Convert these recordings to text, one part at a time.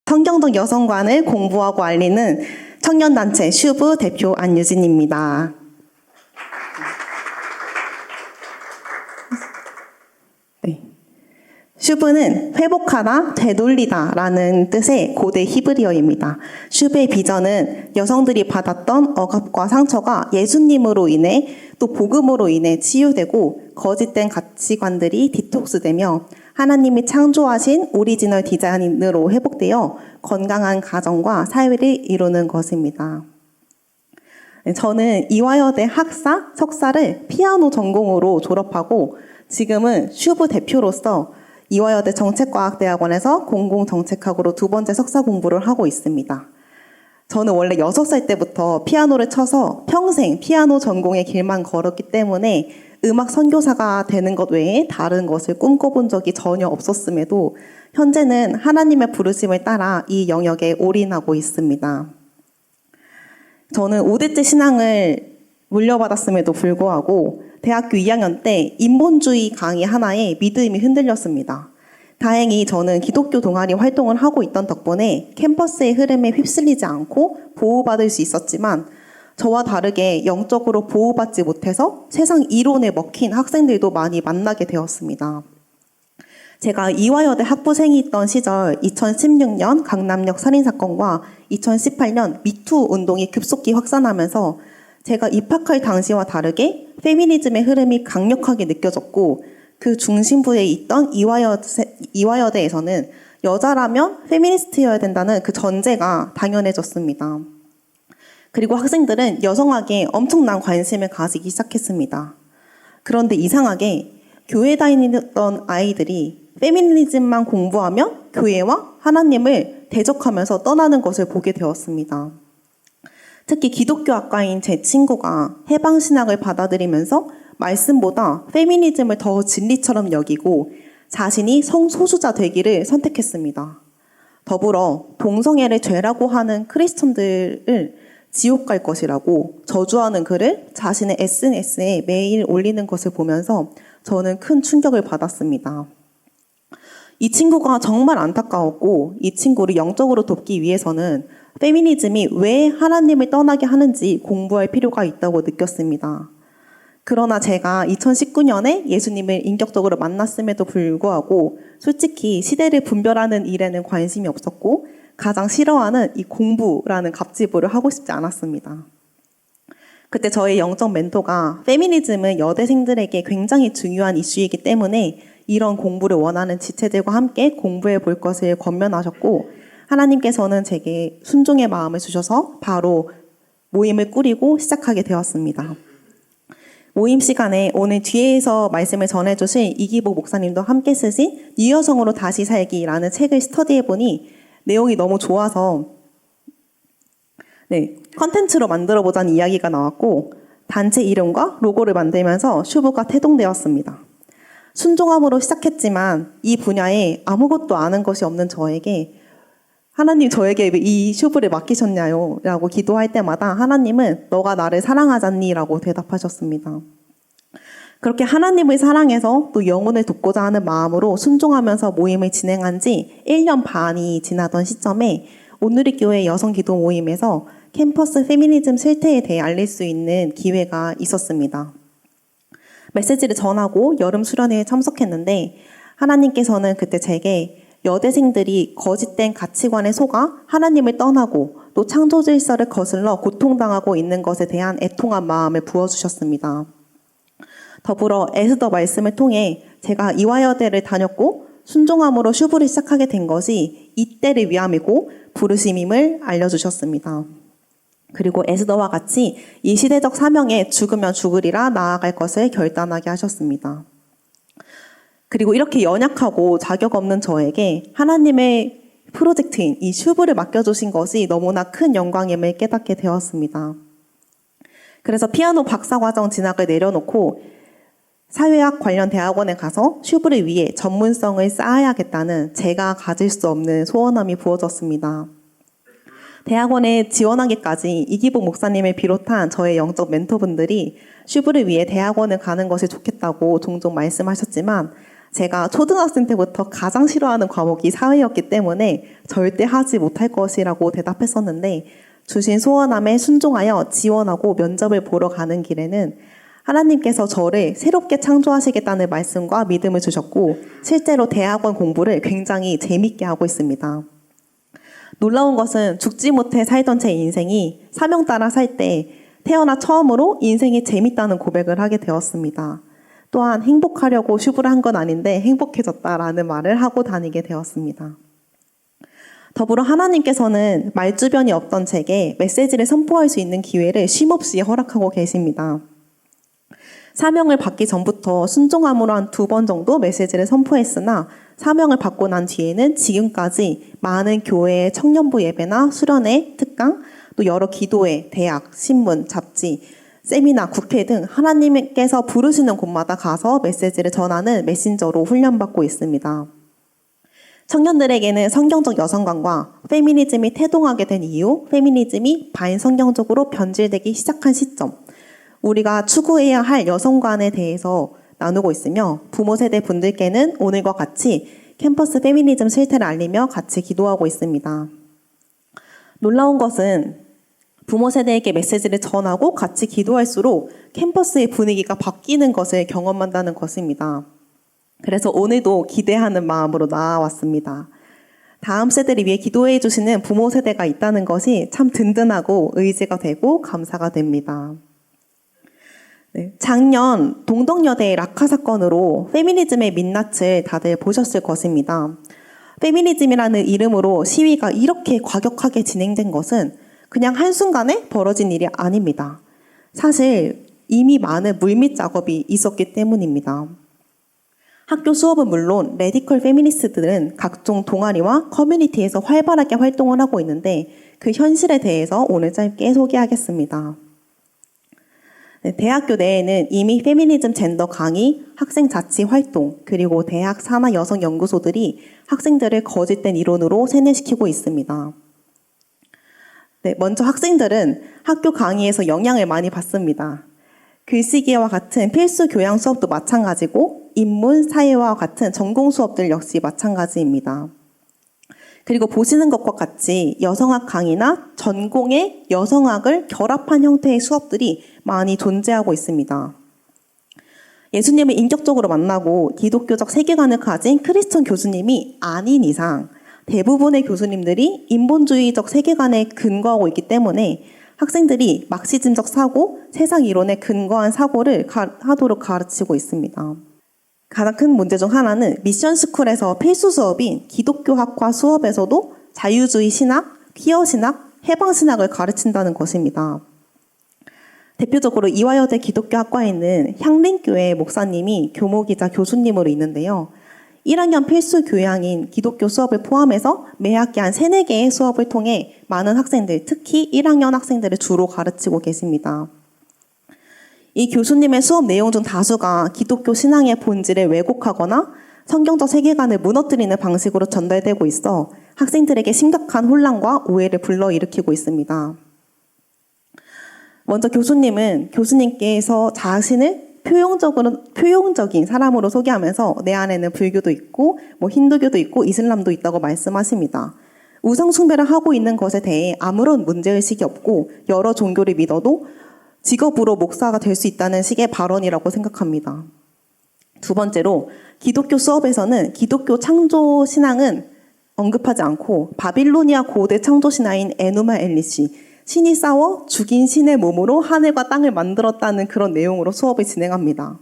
성경적 여성관을 공부하고 알리는 청년단체 슈브 대표 안유진입니다. 네. 슈브는 회복하다, 되돌리다 라는 뜻의 고대 히브리어입니다. 슈브의 비전은 여성들이 받았던 억압과 상처가 예수님으로 인해 또 복음으로 인해 치유되고 거짓된 가치관들이 디톡스되며 하나님이 창조하신 오리지널 디자인으로 회복되어 건강한 가정과 사회를 이루는 것입니다. 저는 이화여대 학사, 석사를 피아노 전공으로 졸업하고 지금은 슈브 대표로서 이화여대 정책과학대학원에서 공공정책학으로 2번째 석사 공부를 하고 있습니다. 저는 원래 6살 때부터 피아노를 쳐서 평생 피아노 전공의 길만 걸었기 때문에 음악 선교사가 되는 것 외에 다른 것을 꿈꿔본 적이 전혀 없었음에도 현재는 하나님의 부르심을 따라 이 영역에 올인하고 있습니다. 저는 5대째 신앙을 물려받았음에도 불구하고 대학교 2학년 때 인본주의 강의 하나에 믿음이 흔들렸습니다. 다행히 저는 기독교 동아리 활동을 하고 있던 덕분에 캠퍼스의 흐름에 휩쓸리지 않고 보호받을 수 있었지만 저와 다르게 영적으로 보호받지 못해서 세상 이론에 먹힌 학생들도 많이 만나게 되었습니다. 제가 이화여대 학부생이 있던 시절 2016년 강남역 살인사건과 2018년 미투 운동이 급속히 확산하면서 제가 입학할 당시와 다르게 페미니즘의 흐름이 강력하게 느껴졌고 그 중심부에 있던 이화여대에서는 여자라면 페미니스트여야 된다는 그 전제가 당연해졌습니다. 그리고 학생들은 여성학에 엄청난 관심을 가지기 시작했습니다. 그런데 이상하게 교회 다니던 아이들이 페미니즘만 공부하면 교회와 하나님을 대적하면서 떠나는 것을 보게 되었습니다. 특히 기독교 학과인 제 친구가 해방신학을 받아들이면서 말씀보다 페미니즘을 더 진리처럼 여기고 자신이 성소수자 되기를 선택했습니다. 더불어 동성애를 죄라고 하는 크리스천들을 지옥 갈 것이라고 저주하는 글을 자신의 SNS에 매일 올리는 것을 보면서 저는 큰 충격을 받았습니다. 이 친구가 정말 안타까웠고 이 친구를 영적으로 돕기 위해서는 페미니즘이 왜 하나님을 떠나게 하는지 공부할 필요가 있다고 느꼈습니다. 그러나 제가 2019년에 예수님을 인격적으로 만났음에도 불구하고 솔직히 시대를 분별하는 일에는 관심이 없었고 가장 싫어하는 이 공부라는 갑질부를 하고 싶지 않았습니다. 그때 저의 영적 멘토가 페미니즘은 여대생들에게 굉장히 중요한 이슈이기 때문에 이런 공부를 원하는 지체들과 함께 공부해 볼 것을 권면하셨고 하나님께서는 제게 순종의 마음을 주셔서 바로 모임을 꾸리고 시작하게 되었습니다. 모임 시간에 오늘 뒤에서 말씀을 전해주신 이기복 목사님도 함께 쓰신 뉴여성으로 다시 살기라는 책을 스터디해보니 내용이 너무 좋아서 컨텐츠로 만들어보자는 이야기가 나왔고 단체 이름과 로고를 만들면서 슈브가 태동되었습니다. 순종함으로 시작했지만 이 분야에 아무것도 아는 것이 없는 저에게 하나님 저에게 이 슈브를 맡기셨냐요? 라고 기도할 때마다 하나님은 너가 나를 사랑하잖니? 라고 대답하셨습니다. 그렇게 하나님을 사랑해서 또 영혼을 돕고자 하는 마음으로 순종하면서 모임을 진행한 지 1년 반이 지나던 시점에 온누리 교회 여성 기도 모임에서 캠퍼스 페미니즘 실태에 대해 알릴 수 있는 기회가 있었습니다. 메시지를 전하고 여름 수련회에 참석했는데 하나님께서는 그때 제게 여대생들이 거짓된 가치관에 속아 하나님을 떠나고 또 창조 질서를 거슬러 고통당하고 있는 것에 대한 애통한 마음을 부어주셨습니다. 더불어 에스더 말씀을 통해 제가 이화여대를 다녔고 순종함으로 슈브를 시작하게 된 것이 이때를 위함이고 부르심임을 알려주셨습니다. 그리고 에스더와 같이 이 시대적 사명에 죽으면 죽으리라 나아갈 것을 결단하게 하셨습니다. 그리고 이렇게 연약하고 자격 없는 저에게 하나님의 프로젝트인 이 슈브를 맡겨주신 것이 너무나 큰 영광임을 깨닫게 되었습니다. 그래서 피아노 박사과정 진학을 내려놓고 사회학 관련 대학원에 가서 슈브를 위해 전문성을 쌓아야겠다는 제가 가질 수 없는 소원함이 부어졌습니다. 대학원에 지원하기까지 이기복 목사님을 비롯한 저의 영적 멘토분들이 슈브를 위해 대학원을 가는 것이 좋겠다고 종종 말씀하셨지만 제가 초등학생 때부터 가장 싫어하는 과목이 사회였기 때문에 절대 하지 못할 것이라고 대답했었는데 주신 소원함에 순종하여 지원하고 면접을 보러 가는 길에는 하나님께서 저를 새롭게 창조하시겠다는 말씀과 믿음을 주셨고 실제로 대학원 공부를 굉장히 재밌게 하고 있습니다. 놀라운 것은 죽지 못해 살던 제 인생이 사명 따라 살 때 태어나 처음으로 인생이 재밌다는 고백을 하게 되었습니다. 또한 행복하려고 슈브를 한 건 아닌데 행복해졌다라는 말을 하고 다니게 되었습니다. 더불어 하나님께서는 말주변이 없던 제게 메시지를 선포할 수 있는 기회를 쉼없이 허락하고 계십니다. 사명을 받기 전부터 순종함으로 한 2번 정도 메시지를 선포했으나 사명을 받고 난 뒤에는 지금까지 많은 교회의 청년부 예배나 수련회, 특강, 또 여러 기도회, 대학, 신문, 잡지, 세미나, 국회 등 하나님께서 부르시는 곳마다 가서 메시지를 전하는 메신저로 훈련받고 있습니다. 청년들에게는 성경적 여성관과 페미니즘이 태동하게 된 이유, 페미니즘이 반성경적으로 변질되기 시작한 시점, 우리가 추구해야 할 여성관에 대해서 나누고 있으며 부모 세대 분들께는 오늘과 같이 캠퍼스 페미니즘 실태를 알리며 같이 기도하고 있습니다. 놀라운 것은 부모 세대에게 메시지를 전하고 같이 기도할수록 캠퍼스의 분위기가 바뀌는 것을 경험한다는 것입니다. 그래서 오늘도 기대하는 마음으로 나와왔습니다. 다음 세대를 위해 기도해 주시는 부모 세대가 있다는 것이 참 든든하고 의지가 되고 감사가 됩니다. 네, 작년 동덕여대 락카 사건으로 페미니즘의 민낯을 다들 보셨을 것입니다. 페미니즘이라는 이름으로 시위가 이렇게 과격하게 진행된 것은 그냥 한순간에 벌어진 일이 아닙니다. 사실 이미 많은 물밑 작업이 있었기 때문입니다. 학교 수업은 물론 레디컬 페미니스트들은 각종 동아리와 커뮤니티에서 활발하게 활동을 하고 있는데 그 현실에 대해서 오늘 짧게 소개하겠습니다. 네, 대학교 내에는 이미 페미니즘 젠더 강의, 학생 자치 활동, 그리고 대학 산하 여성 연구소들이 학생들을 거짓된 이론으로 세뇌시키고 있습니다. 네, 먼저 학생들은 학교 강의에서 영향을 많이 받습니다. 글쓰기와 같은 필수 교양 수업도 마찬가지고 인문, 사회와 같은 전공 수업들 역시 마찬가지입니다. 그리고 보시는 것과 같이 여성학 강의나 전공의 여성학을 결합한 형태의 수업들이 많이 존재하고 있습니다. 예수님을 인격적으로 만나고 기독교적 세계관을 가진 크리스천 교수님이 아닌 이상 대부분의 교수님들이 인본주의적 세계관에 근거하고 있기 때문에 학생들이 막시즘적 사고, 세상 이론에 근거한 사고를 하도록 가르치고 있습니다. 가장 큰 문제 중 하나는 미션 스쿨에서 필수 수업인 기독교학과 수업에서도 자유주의 신학, 퀴어 신학, 해방 신학을 가르친다는 것입니다. 대표적으로 이화여대 기독교학과에 있는 향림교회 목사님이 교목이자 교수님으로 있는데요. 1학년 필수 교양인 기독교 수업을 포함해서 매 학기 한 3, 4개의 수업을 통해 많은 학생들, 특히 1학년 학생들을 주로 가르치고 계십니다. 이 교수님의 수업 내용 중 다수가 기독교 신앙의 본질을 왜곡하거나 성경적 세계관을 무너뜨리는 방식으로 전달되고 있어 학생들에게 심각한 혼란과 오해를 불러일으키고 있습니다. 먼저 교수님께서 자신을 표용적인 사람으로 소개하면서 내 안에는 불교도 있고 힌두교도 있고 이슬람도 있다고 말씀하십니다. 우상 숭배를 하고 있는 것에 대해 아무런 문제의식이 없고 여러 종교를 믿어도 직업으로 목사가 될 수 있다는 식의 발언이라고 생각합니다. 두 번째로 기독교 수업에서는 기독교 창조 신앙은 언급하지 않고 바빌로니아 고대 창조 신화인 에누마 엘리시, 신이 싸워 죽인 신의 몸으로 하늘과 땅을 만들었다는 그런 내용으로 수업을 진행합니다.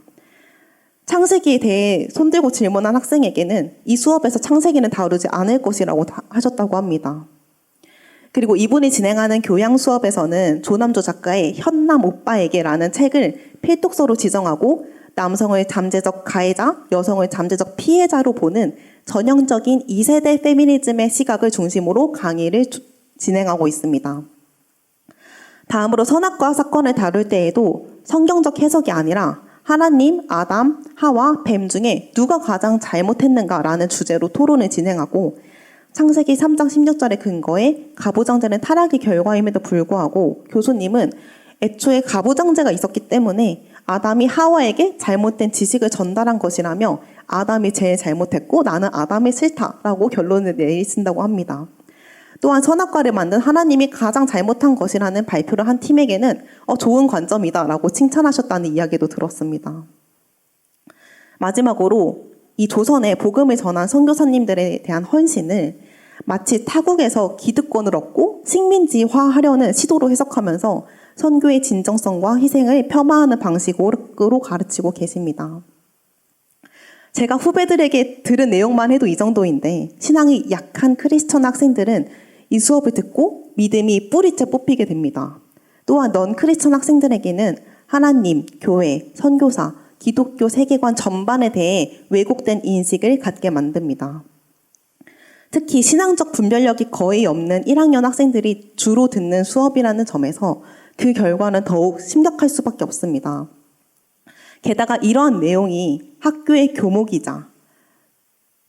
창세기에 대해 손들고 질문한 학생에게는 이 수업에서 창세기는 다루지 않을 것이라고 하셨다고 합니다. 그리고 이분이 진행하는 교양 수업에서는 조남조 작가의 현남 오빠에게라는 책을 필독서로 지정하고 남성을 잠재적 가해자, 여성을 잠재적 피해자로 보는 전형적인 2세대 페미니즘의 시각을 중심으로 강의를 진행하고 있습니다. 다음으로 선악과 사건을 다룰 때에도 성경적 해석이 아니라 하나님, 아담, 하와, 뱀 중에 누가 가장 잘못했는가라는 주제로 토론을 진행하고 창세기 3장 16절의 근거에 가부장제는 타락의 결과임에도 불구하고 교수님은 애초에 가부장제가 있었기 때문에 아담이 하와에게 잘못된 지식을 전달한 것이라며 아담이 제일 잘못했고 나는 아담이 싫다라고 결론을 내리신다고 합니다. 또한 선악과를 만든 하나님이 가장 잘못한 것이라는 발표를 한 팀에게는 좋은 관점이다라고 칭찬하셨다는 이야기도 들었습니다. 마지막으로 이 조선에 복음을 전한 선교사님들에 대한 헌신을 마치 타국에서 기득권을 얻고 식민지화하려는 시도로 해석하면서 선교의 진정성과 희생을 폄하하는 방식으로 가르치고 계십니다. 제가 후배들에게 들은 내용만 해도 이 정도인데 신앙이 약한 크리스천 학생들은 이 수업을 듣고 믿음이 뿌리째 뽑히게 됩니다. 또한 넌 크리스천 학생들에게는 하나님, 교회, 선교사, 기독교 세계관 전반에 대해 왜곡된 인식을 갖게 만듭니다. 특히 신앙적 분별력이 거의 없는 1학년 학생들이 주로 듣는 수업이라는 점에서 그 결과는 더욱 심각할 수밖에 없습니다. 게다가 이러한 내용이 학교의 교목이자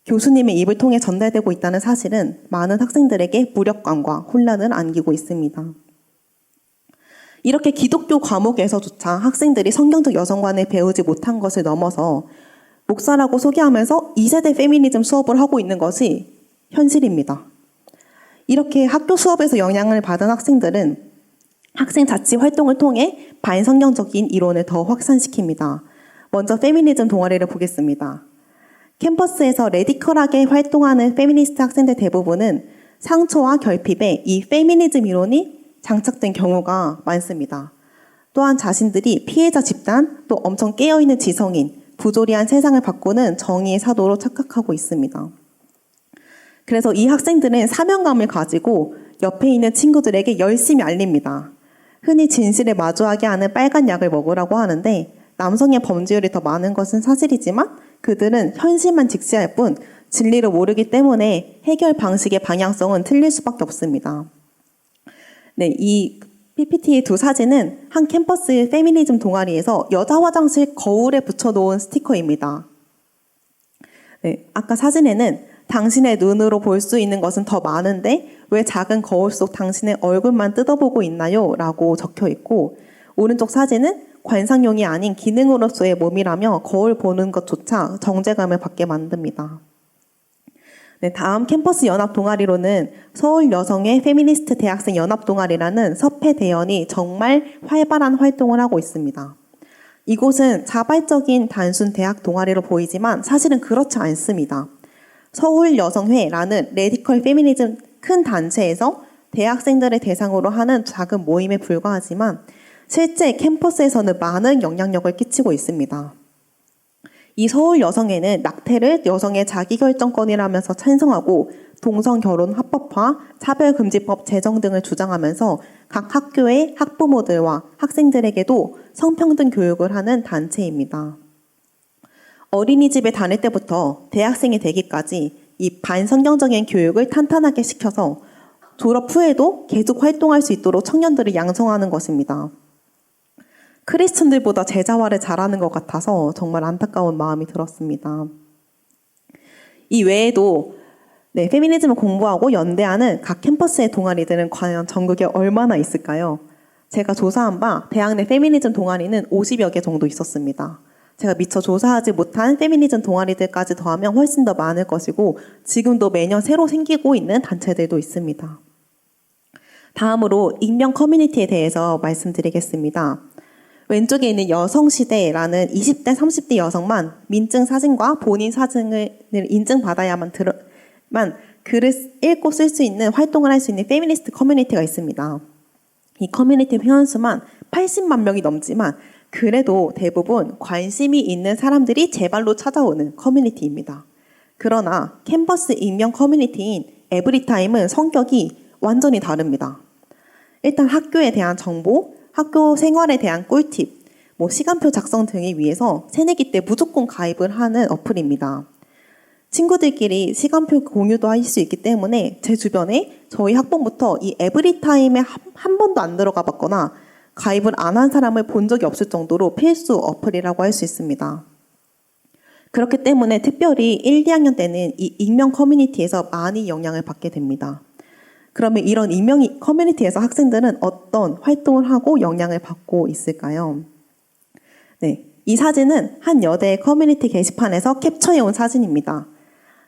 교수님의 입을 통해 전달되고 있다는 사실은 많은 학생들에게 무력감과 혼란을 안기고 있습니다. 이렇게 기독교 과목에서조차 학생들이 성경적 여성관을 배우지 못한 것을 넘어서 목사라고 소개하면서 2세대 페미니즘 수업을 하고 있는 것이 현실입니다. 이렇게 학교 수업에서 영향을 받은 학생들은 학생 자치 활동을 통해 반성경적인 이론을 더 확산시킵니다. 먼저 페미니즘 동아리를 보겠습니다. 캠퍼스에서 레디컬하게 활동하는 페미니스트 학생들 대부분은 상처와 결핍에 이 페미니즘 이론이 장착된 경우가 많습니다. 또한 자신들이 피해자 집단, 또 엄청 깨어있는 지성인, 부조리한 세상을 바꾸는 정의의 사도로 착각하고 있습니다. 그래서 이 학생들은 사명감을 가지고 옆에 있는 친구들에게 열심히 알립니다. 흔히 진실을 마주하게 하는 빨간 약을 먹으라고 하는데 남성의 범죄율이 더 많은 것은 사실이지만 그들은 현실만 직시할 뿐 진리를 모르기 때문에 해결 방식의 방향성은 틀릴 수밖에 없습니다. 네, 이 PPT의 두 사진은 한 캠퍼스 페미니즘 동아리에서 여자 화장실 거울에 붙여놓은 스티커입니다. 네, 아까 사진에는 당신의 눈으로 볼 수 있는 것은 더 많은데 왜 작은 거울 속 당신의 얼굴만 뜯어보고 있나요? 라고 적혀 있고 오른쪽 사진은 관상용이 아닌 기능으로서의 몸이라며 거울 보는 것조차 정제감을 받게 만듭니다. 네, 다음 캠퍼스 연합 동아리로는 서울 여성의 페미니스트 대학생 연합 동아리라는 서패대연이 정말 활발한 활동을 하고 있습니다. 이곳은 자발적인 단순 대학 동아리로 보이지만 사실은 그렇지 않습니다. 서울여성회라는 레디컬 페미니즘 큰 단체에서 대학생들을 대상으로 하는 작은 모임에 불과하지만 실제 캠퍼스에서는 많은 영향력을 끼치고 있습니다. 이 서울여성회는 낙태를 여성의 자기결정권이라면서 찬성하고 동성결혼 합법화, 차별금지법 제정 등을 주장하면서 각 학교의 학부모들과 학생들에게도 성평등 교육을 하는 단체입니다. 어린이집에 다닐 때부터 대학생이 되기까지 이 반성경적인 교육을 탄탄하게 시켜서 졸업 후에도 계속 활동할 수 있도록 청년들을 양성하는 것입니다. 크리스천들보다 제자화를 잘하는 것 같아서 정말 안타까운 마음이 들었습니다. 이 외에도 페미니즘을 공부하고 연대하는 각 캠퍼스의 동아리들은 과연 전국에 얼마나 있을까요? 제가 조사한 바 대학 내 페미니즘 동아리는 50여 개 정도 있었습니다. 제가 미처 조사하지 못한 페미니즘 동아리들까지 더하면 훨씬 더 많을 것이고 지금도 매년 새로 생기고 있는 단체들도 있습니다. 다음으로 익명 커뮤니티에 대해서 말씀드리겠습니다. 왼쪽에 있는 여성시대라는 20대, 30대 여성만 민증 사진과 본인 사진을 인증받아야만 글을 읽고 쓸 수 있는 활동을 할 수 있는 페미니스트 커뮤니티가 있습니다. 이 커뮤니티 회원수만 80만 명이 넘지만 그래도 대부분 관심이 있는 사람들이 제발로 찾아오는 커뮤니티입니다. 그러나 캠퍼스 익명 커뮤니티인 에브리타임은 성격이 완전히 다릅니다. 일단 학교에 대한 정보, 학교 생활에 대한 꿀팁, 시간표 작성 등을 위해서 새내기 때 무조건 가입을 하는 어플입니다. 친구들끼리 시간표 공유도 할 수 있기 때문에 제 주변에 저희 학번부터 이 에브리타임에 한 번도 안 들어가 봤거나 가입을 안 한 사람을 본 적이 없을 정도로 필수 어플이라고 할 수 있습니다. 그렇기 때문에 특별히 1, 2학년 때는 이 익명 커뮤니티에서 많이 영향을 받게 됩니다. 그러면 이런 익명 커뮤니티에서 학생들은 어떤 활동을 하고 영향을 받고 있을까요? 네, 이 사진은 한 여대의 커뮤니티 게시판에서 캡처해온 사진입니다.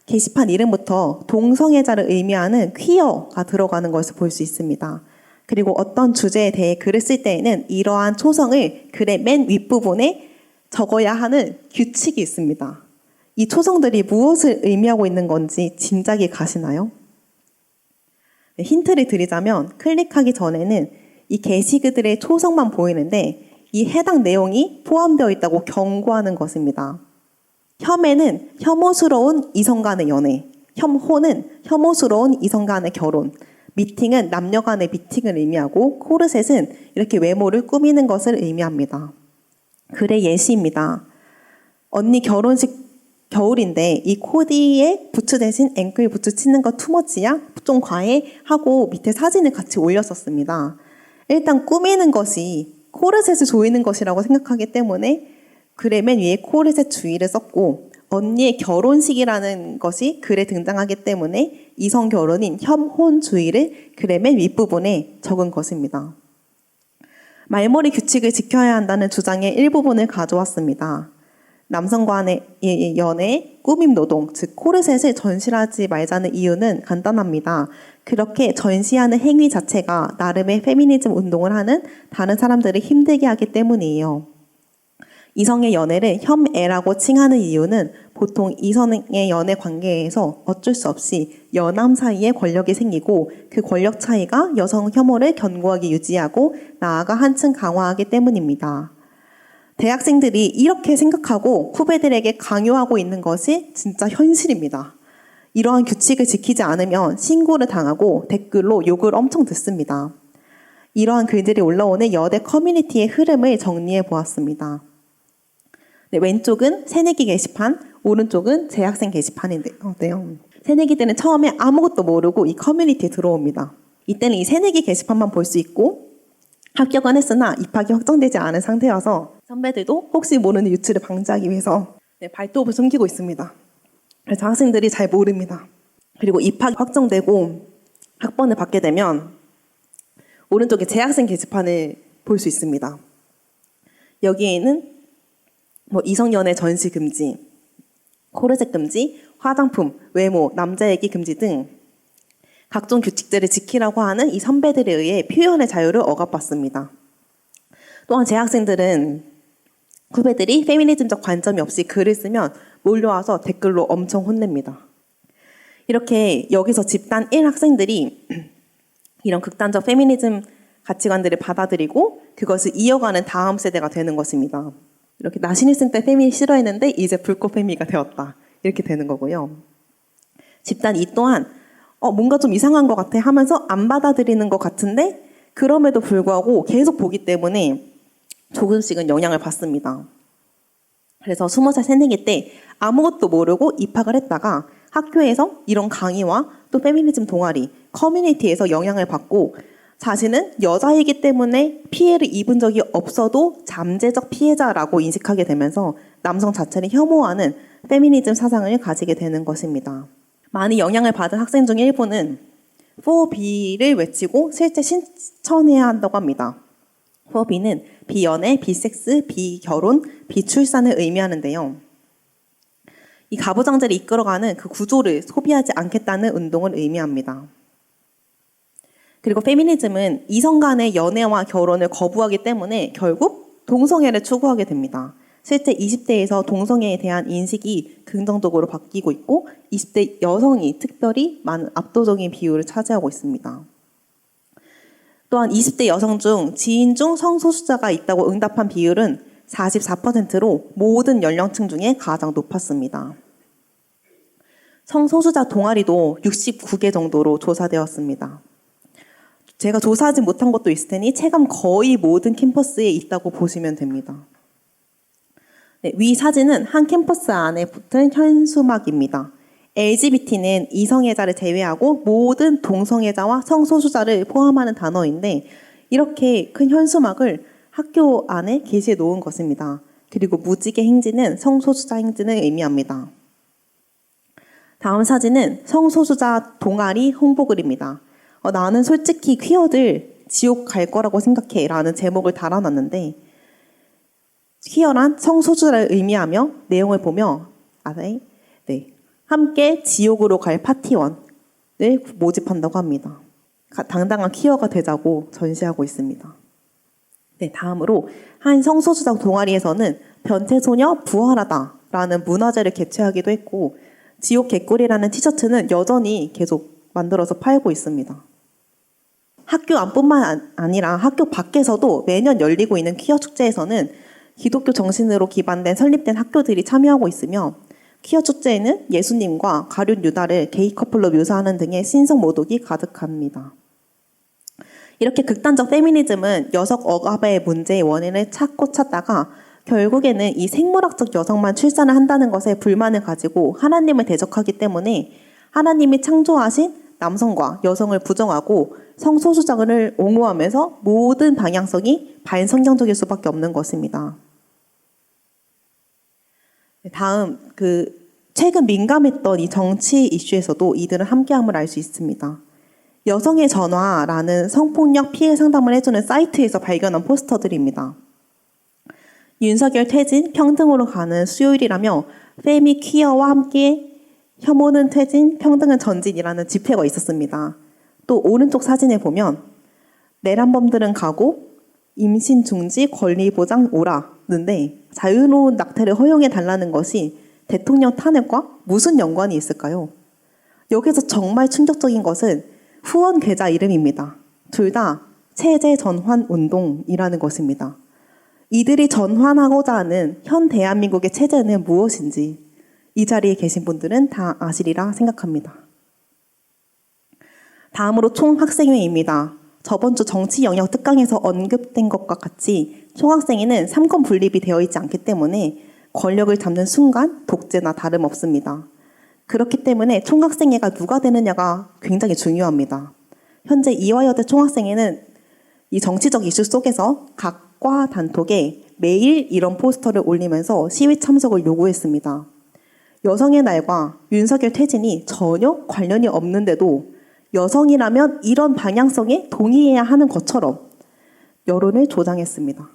게시판 이름부터 동성애자를 의미하는 퀴어가 들어가는 것을 볼 수 있습니다. 그리고 어떤 주제에 대해 글을 쓸 때에는 이러한 초성을 글의 맨 윗부분에 적어야 하는 규칙이 있습니다. 이 초성들이 무엇을 의미하고 있는 건지 짐작이 가시나요? 네, 힌트를 드리자면 클릭하기 전에는 이 게시글들의 초성만 보이는데 이 해당 내용이 포함되어 있다고 경고하는 것입니다. 혐에는 혐오스러운 이성 간의 연애, 혐호는 혐오스러운 이성 간의 결혼, 미팅은 남녀 간의 미팅을 의미하고 코르셋은 이렇게 외모를 꾸미는 것을 의미합니다. 글의 예시입니다. 언니 결혼식 겨울인데 이 코디에 부츠 대신 앵클 부츠 치는 거 투머치야? 좀 과해? 하고 밑에 사진을 같이 올렸었습니다. 일단 꾸미는 것이 코르셋을 조이는 것이라고 생각하기 때문에 글의 맨 위에 코르셋 주의를 썼고 언니의 결혼식이라는 것이 글에 등장하기 때문에 이성 결혼인 혐혼 주의를 글의 맨 윗부분에 적은 것입니다. 말머리 규칙을 지켜야 한다는 주장의 일부분을 가져왔습니다. 남성 간의 연애, 꾸밈 노동, 즉 코르셋을 전시하지 말자는 이유는 간단합니다. 그렇게 전시하는 행위 자체가 나름의 페미니즘 운동을 하는 다른 사람들을 힘들게 하기 때문이에요. 이성의 연애를 혐애라고 칭하는 이유는 보통 이성의 연애 관계에서 어쩔 수 없이 여남 사이에 권력이 생기고 그 권력 차이가 여성 혐오를 견고하게 유지하고 나아가 한층 강화하기 때문입니다. 대학생들이 이렇게 생각하고 후배들에게 강요하고 있는 것이 진짜 현실입니다. 이러한 규칙을 지키지 않으면 신고를 당하고 댓글로 욕을 엄청 듣습니다. 이러한 글들이 올라오는 여대 커뮤니티의 흐름을 정리해 보았습니다. 네, 왼쪽은 새내기 게시판, 오른쪽은 재학생 게시판인데요. 새내기들은 처음에 아무것도 모르고 이 커뮤니티에 들어옵니다. 이때는 이 새내기 게시판만 볼 수 있고 합격은 했으나 입학이 확정되지 않은 상태여서 선배들도 혹시 모르는 유출을 방지하기 위해서 발톱을 숨기고 있습니다. 그래서 학생들이 잘 모릅니다. 그리고 입학이 확정되고 학번을 받게 되면 오른쪽에 재학생 게시판을 볼 수 있습니다. 여기에는 이성연애 전시 금지, 코르셋 금지, 화장품, 외모, 남자 얘기 금지 등 각종 규칙들을 지키라고 하는 이 선배들에 의해 표현의 자유를 억압받습니다. 또한 재학생들은 후배들이 페미니즘적 관점이 없이 글을 쓰면 몰려와서 댓글로 엄청 혼냅니다. 이렇게 여기서 집단 1 학생들이 이런 극단적 페미니즘 가치관들을 받아들이고 그것을 이어가는 다음 세대가 되는 것입니다. 이렇게 나신일생 때 페미 싫어했는데 이제 불꽃 페미가 되었다. 이렇게 되는 거고요. 집단 2 또한 뭔가 좀 이상한 것 같아 하면서 안 받아들이는 것 같은데 그럼에도 불구하고 계속 보기 때문에 조금씩은 영향을 받습니다. 그래서 20살 새내기 때 아무것도 모르고 입학을 했다가 학교에서 이런 강의와 또 페미니즘 동아리, 커뮤니티에서 영향을 받고 자신은 여자이기 때문에 피해를 입은 적이 없어도 잠재적 피해자라고 인식하게 되면서 남성 자체를 혐오하는 페미니즘 사상을 가지게 되는 것입니다. 많이 영향을 받은 학생 중 일부는 4B를 외치고 실제 실천해야 한다고 합니다. 4B는 비연애, 비섹스, 비결혼, 비출산을 의미하는데요. 이 가부장제를 이끌어가는 그 구조를 소비하지 않겠다는 운동을 의미합니다. 그리고 페미니즘은 이성 간의 연애와 결혼을 거부하기 때문에 결국 동성애를 추구하게 됩니다. 실제 20대에서 동성애에 대한 인식이 긍정적으로 바뀌고 있고 20대 여성이 특별히 많은 압도적인 비율을 차지하고 있습니다. 또한 20대 여성 중 지인 중 성소수자가 있다고 응답한 비율은 44%로 모든 연령층 중에 가장 높았습니다. 성소수자 동아리도 69개 정도로 조사되었습니다. 제가 조사하지 못한 것도 있을 테니 체감 거의 모든 캠퍼스에 있다고 보시면 됩니다. 네, 위 사진은 한 캠퍼스 안에 붙은 현수막입니다. LGBT는 이성애자를 제외하고 모든 동성애자와 성소수자를 포함하는 단어인데 이렇게 큰 현수막을 학교 안에 게시해 놓은 것입니다. 그리고 무지개 행진은 성소수자 행진을 의미합니다. 다음 사진은 성소수자 동아리 홍보글입니다. 나는 솔직히 퀴어들 지옥 갈 거라고 생각해 라는 제목을 달아놨는데, 퀴어란 성소수자를 의미하며 내용을 보며 함께 지옥으로 갈 파티원을 모집한다고 합니다. 당당한 퀴어가 되자고 전시하고 있습니다. 네, 다음으로 한 성소수자 동아리에서는 변태소녀 부활하다 라는 문화제를 개최하기도 했고, 지옥 개꿀이라는 티셔츠는 여전히 계속 만들어서 팔고 있습니다. 학교 안뿐만 아니라 학교 밖에서도 매년 열리고 있는 퀴어 축제에서는 기독교 정신으로 기반된 설립된 학교들이 참여하고 있으며, 퀴어 축제에는 예수님과 가룟 유다를 게이 커플로 묘사하는 등의 신성 모독이 가득합니다. 이렇게 극단적 페미니즘은 여성 억압의 문제의 원인을 찾다가 결국에는 이 생물학적 여성만 출산을 한다는 것에 불만을 가지고 하나님을 대적하기 때문에 하나님이 창조하신 남성과 여성을 부정하고 성소수자를 옹호하면서 모든 방향성이 반성경적일 수밖에 없는 것입니다. 다음, 최근 민감했던 이 정치 이슈에서도 이들은 함께함을 알 수 있습니다. 여성의 전화라는 성폭력 피해 상담을 해주는 사이트에서 발견한 포스터들입니다. 윤석열 퇴진, 평등으로 가는 수요일이라며 페미 퀴어와 함께 혐오는 퇴진, 평등은 전진이라는 집회가 있었습니다. 또 오른쪽 사진에 보면 내란범들은 가고 임신 중지 권리 보장 오라는데 자유로운 낙태를 허용해 달라는 것이 대통령 탄핵과 무슨 연관이 있을까요? 여기서 정말 충격적인 것은 후원 계좌 이름입니다. 둘 다 체제 전환 운동이라는 것입니다. 이들이 전환하고자 하는 현 대한민국의 체제는 무엇인지 이 자리에 계신 분들은 다 아시리라 생각합니다. 다음으로 총학생회입니다. 저번 주 정치 영역 특강에서 언급된 것과 같이 총학생회는 삼권 분립이 되어 있지 않기 때문에 권력을 잡는 순간 독재나 다름없습니다. 그렇기 때문에 총학생회가 누가 되느냐가 굉장히 중요합니다. 현재 이화여대 총학생회는 이 정치적 이슈 속에서 각과 단톡에 매일 이런 포스터를 올리면서 시위 참석을 요구했습니다. 여성의 날과 윤석열 퇴진이 전혀 관련이 없는데도 여성이라면 이런 방향성에 동의해야 하는 것처럼 여론을 조장했습니다.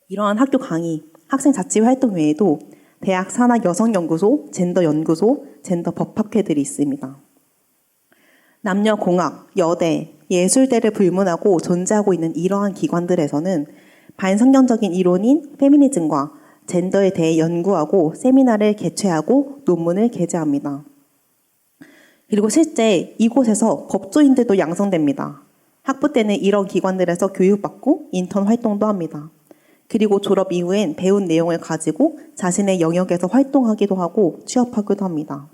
이러한 학교 강의, 학생 자치 활동 외에도 대학 산하 여성연구소, 젠더연구소, 젠더법학회들이 있습니다. 남녀공학, 여대, 예술대를 불문하고 존재하고 있는 이러한 기관들에서는 반성경적인 이론인 페미니즘과 젠더에 대해 연구하고 세미나를 개최하고 논문을 게재합니다. 그리고 실제 이곳에서 법조인들도 양성됩니다. 학부 때는 이런 기관들에서 교육받고 인턴 활동도 합니다. 그리고 졸업 이후엔 배운 내용을 가지고 자신의 영역에서 활동하기도 하고 취업하기도 합니다.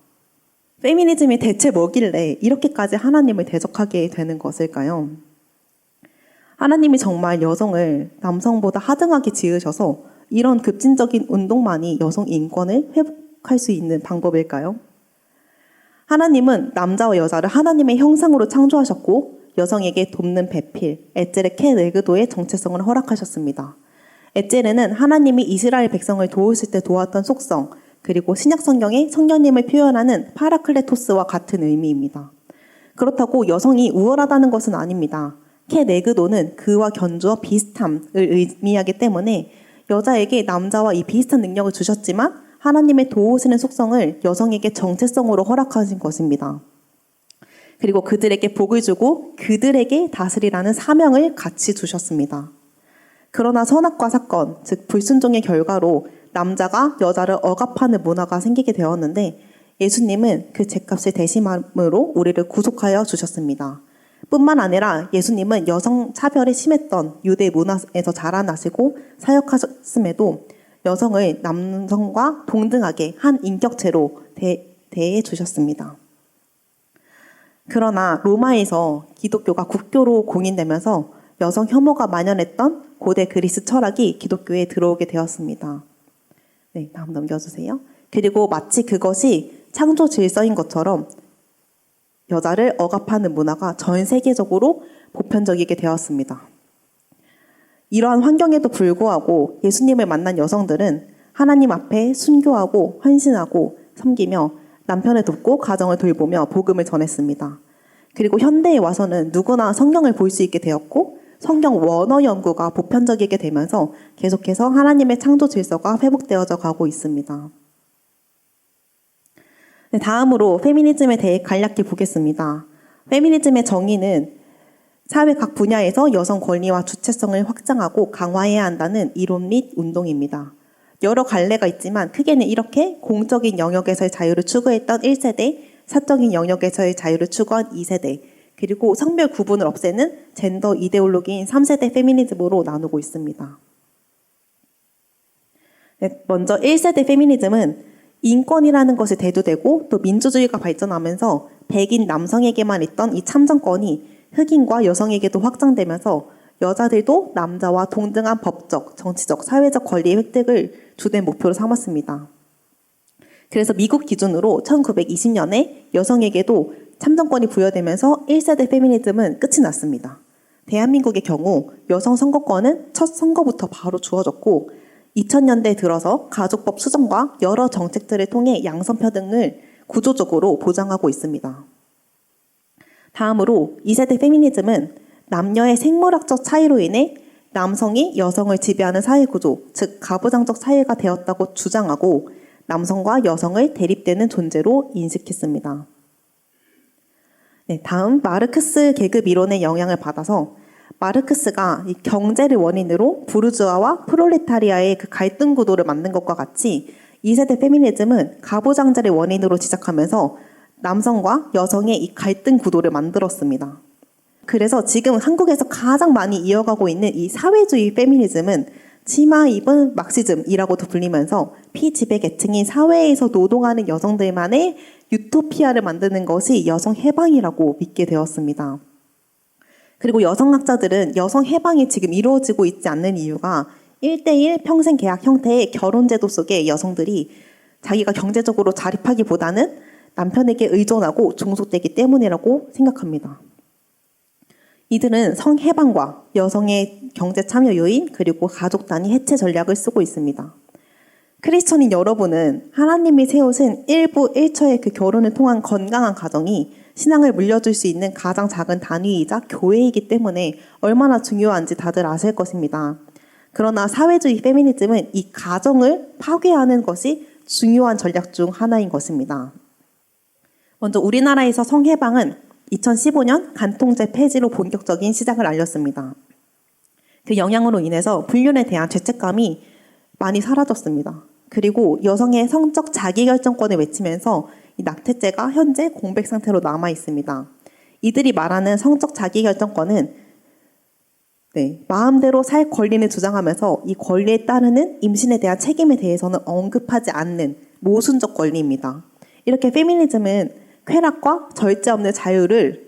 페미니즘이 대체 뭐길래 이렇게까지 하나님을 대적하게 되는 것일까요? 하나님이 정말 여성을 남성보다 하등하게 지으셔서 이런 급진적인 운동만이 여성 인권을 회복할 수 있는 방법일까요? 하나님은 남자와 여자를 하나님의 형상으로 창조하셨고 여성에게 돕는 배필, 에젤의 케네그도의 정체성을 허락하셨습니다. 에젤은 하나님이 이스라엘 백성을 도우실 때 도왔던 속성, 그리고 신약 성경의 성령님을 표현하는 파라클레토스와 같은 의미입니다. 그렇다고 여성이 우월하다는 것은 아닙니다. 케네그도는 그와 견주어 비슷함을 의미하기 때문에 여자에게 남자와 이 비슷한 능력을 주셨지만 하나님의 도우시는 속성을 여성에게 정체성으로 허락하신 것입니다. 그리고 그들에게 복을 주고 그들에게 다스리라는 사명을 같이 주셨습니다. 그러나 선악과 사건, 즉 불순종의 결과로 남자가 여자를 억압하는 문화가 생기게 되었는데 예수님은 그 죄값을 대신함으로 우리를 구속하여 주셨습니다. 뿐만 아니라 예수님은 여성 차별이 심했던 유대 문화에서 자라나시고 사역하셨음에도 여성을 남성과 동등하게 한 인격체로 대해 주셨습니다. 그러나 로마에서 기독교가 국교로 공인되면서 여성 혐오가 만연했던 고대 그리스 철학이 기독교에 들어오게 되었습니다. 네, 다음 넘겨주세요. 그리고 마치 그것이 창조 질서인 것처럼 여자를 억압하는 문화가 전 세계적으로 보편적이게 되었습니다. 이러한 환경에도 불구하고 예수님을 만난 여성들은 하나님 앞에 순교하고 헌신하고 섬기며 남편을 돕고 가정을 돌보며 복음을 전했습니다. 그리고 현대에 와서는 누구나 성경을 볼 수 있게 되었고 성경 원어 연구가 보편적이게 되면서 계속해서 하나님의 창조 질서가 회복되어져 가고 있습니다. 네, 다음으로 페미니즘에 대해 간략히 보겠습니다. 페미니즘의 정의는 사회 각 분야에서 여성 권리와 주체성을 확장하고 강화해야 한다는 이론 및 운동입니다. 여러 갈래가 있지만 크게는 이렇게 공적인 영역에서의 자유를 추구했던 1세대, 사적인 영역에서의 자유를 추구한 2세대, 그리고 성별 구분을 없애는 젠더 이데올로기인 3세대 페미니즘으로 나누고 있습니다. 네, 먼저 1세대 페미니즘은 인권이라는 것이 대두되고 또 민주주의가 발전하면서 백인 남성에게만 있던 이 참정권이 흑인과 여성에게도 확장되면서 여자들도 남자와 동등한 법적, 정치적, 사회적 권리의 획득을 주된 목표로 삼았습니다. 그래서 미국 기준으로 1920년에 여성에게도 참정권이 부여되면서 1세대 페미니즘은 끝이 났습니다. 대한민국의 경우 여성 선거권은 첫 선거부터 바로 주어졌고 2000년대 들어서 가족법 수정과 여러 정책들을 통해 양성평등을 구조적으로 보장하고 있습니다. 다음으로 2세대 페미니즘은 남녀의 생물학적 차이로 인해 남성이 여성을 지배하는 사회구조, 즉 가부장적 사회가 되었다고 주장하고 남성과 여성을 대립되는 존재로 인식했습니다. 네, 다음 마르크스 계급 이론의 영향을 받아서 마르크스가 이 경제를 원인으로 부르주아와 프롤레타리아의 그 갈등 구도를 만든 것과 같이 2세대 페미니즘은 가부장제를 원인으로 지적하면서 남성과 여성의 이 갈등 구도를 만들었습니다. 그래서 지금 한국에서 가장 많이 이어가고 있는 이 사회주의 페미니즘은 치마 입은 막시즘이라고도 불리면서 피지배계층인 사회에서 노동하는 여성들만의 유토피아를 만드는 것이 여성 해방이라고 믿게 되었습니다. 그리고 여성학자들은 여성 해방이 지금 이루어지고 있지 않는 이유가 1대1 평생 계약 형태의 결혼제도 속에 여성들이 자기가 경제적으로 자립하기보다는 남편에게 의존하고 종속되기 때문이라고 생각합니다. 이들은 성해방과 여성의 경제 참여 요인 그리고 가족 단위 해체 전략을 쓰고 있습니다. 크리스천인 여러분은 하나님이 세우신 일부 일처의 그 결혼을 통한 건강한 가정이 신앙을 물려줄 수 있는 가장 작은 단위이자 교회이기 때문에 얼마나 중요한지 다들 아실 것입니다. 그러나 사회주의 페미니즘은 이 가정을 파괴하는 것이 중요한 전략 중 하나인 것입니다. 먼저 우리나라에서 성해방은 2015년 간통죄 폐지로 본격적인 시작을 알렸습니다. 그 영향으로 인해서 불륜에 대한 죄책감이 많이 사라졌습니다. 그리고 여성의 성적 자기결정권을 외치면서 이 낙태죄가 현재 공백 상태로 남아 있습니다. 이들이 말하는 성적 자기결정권은 마음대로 살 권리를 주장하면서 이 권리에 따르는 임신에 대한 책임에 대해서는 언급하지 않는 모순적 권리입니다. 이렇게 페미니즘은 쾌락과 절제 없는 자유를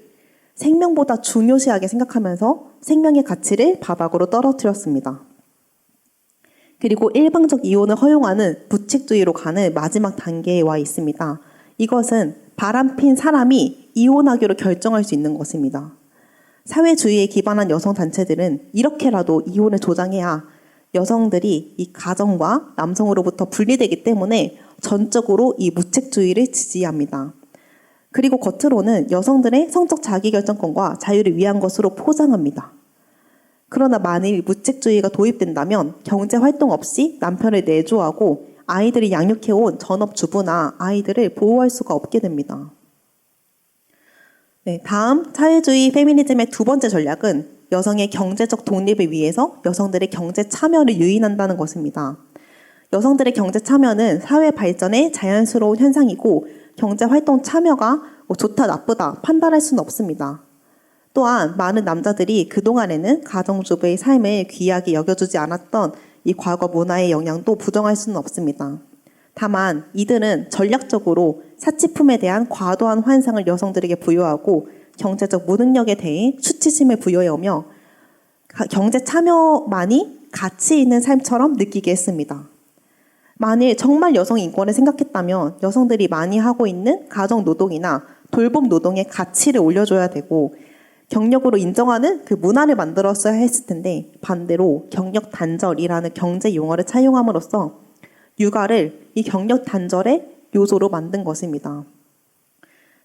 생명보다 중요시하게 생각하면서 생명의 가치를 바닥으로 떨어뜨렸습니다. 그리고 일방적 이혼을 허용하는 부칙주의로 가는 마지막 단계에 와 있습니다. 이것은 바람핀 사람이 이혼하기로 결정할 수 있는 것입니다. 사회주의에 기반한 여성단체들은 이렇게라도 이혼을 조장해야 여성들이 이 가정과 남성으로부터 분리되기 때문에 전적으로 이 무책주의를 지지합니다. 그리고 겉으로는 여성들의 성적 자기결정권과 자유를 위한 것으로 포장합니다. 그러나 만일 무책주의가 도입된다면 경제활동 없이 남편을 내조하고 아이들이 양육해온 전업주부나 아이들을 보호할 수가 없게 됩니다. 다음 사회주의 페미니즘의 두 번째 전략은 여성의 경제적 독립을 위해서 여성들의 경제 참여를 유인한다는 것입니다. 여성들의 경제 참여는 사회 발전의 자연스러운 현상이고 경제활동 참여가 좋다 나쁘다 판단할 수는 없습니다. 또한 많은 남자들이 그동안에는 가정주부의 삶을 귀하게 여겨주지 않았던 이 과거 문화의 영향도 부정할 수는 없습니다. 다만 이들은 전략적으로 사치품에 대한 과도한 환상을 여성들에게 부여하고 경제적 무능력에 대해 수치심을 부여해오며 경제 참여만이 가치 있는 삶처럼 느끼게 했습니다. 만일 정말 여성 인권을 생각했다면 여성들이 많이 하고 있는 가정 노동이나 돌봄 노동의 가치를 올려줘야 되고 경력으로 인정하는 그 문화를 만들었어야 했을 텐데 반대로 경력 단절이라는 경제 용어를 차용함으로써 육아를 이 경력 단절의 요소로 만든 것입니다.